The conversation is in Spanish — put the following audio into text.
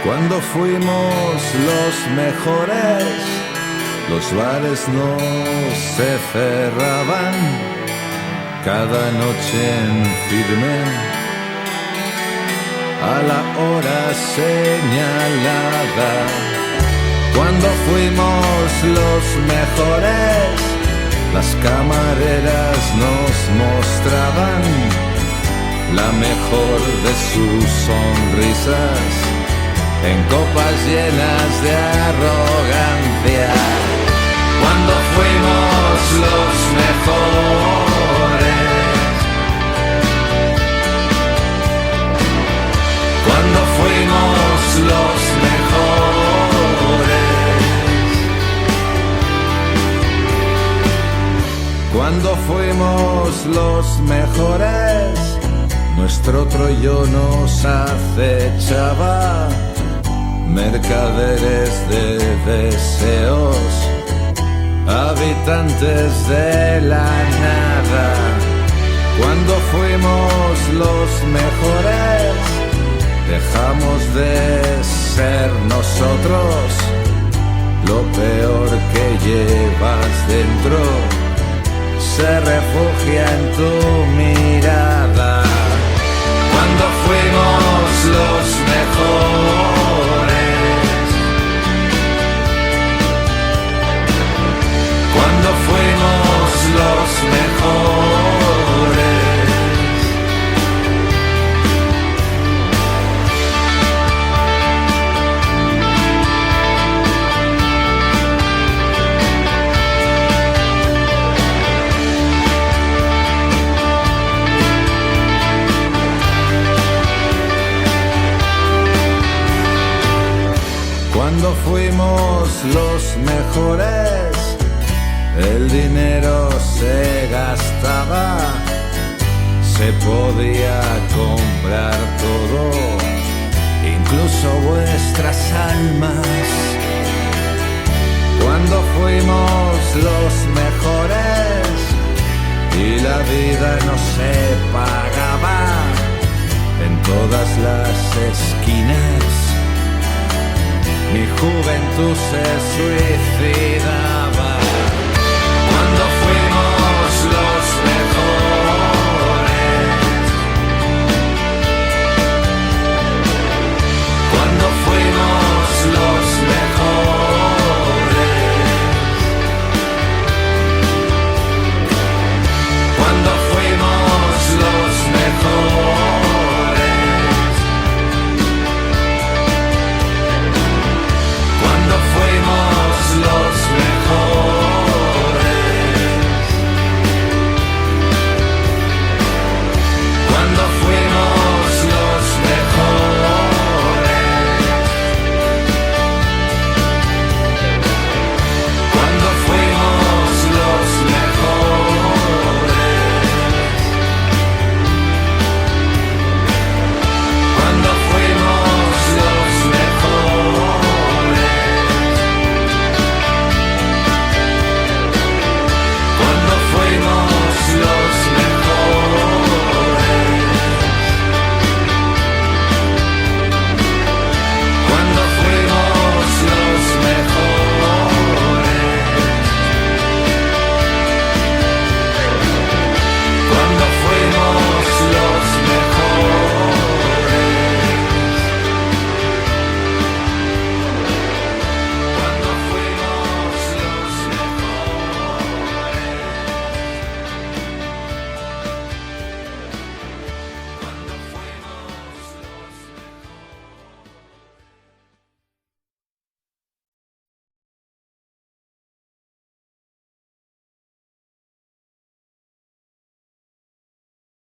Cuando fuimos los mejores, los bares no se cerraban, cada noche en firme, a la hora señalada. Cuando fuimos los mejores, las camareras nos mostraban la mejor de sus sonrisas en copas llenas de arrogancia. Cuando fuimos los mejores, cuando fuimos los mejores, cuando fuimos los mejores, nuestro otro yo nos acechaba, mercaderes de deseos, habitantes de la nada. Cuando fuimos los mejores, dejamos de ser nosotros, lo peor que llevas dentro se refugia en tu mirada. Cuando fuimos los mejores, cuando fuimos los mejores, cuando fuimos los mejores, el dinero se gastaba, se podía comprar todo, incluso vuestras almas. Cuando fuimos los mejores y la vida no se pagaba en todas las esquinas, mi juventud se suicidaba.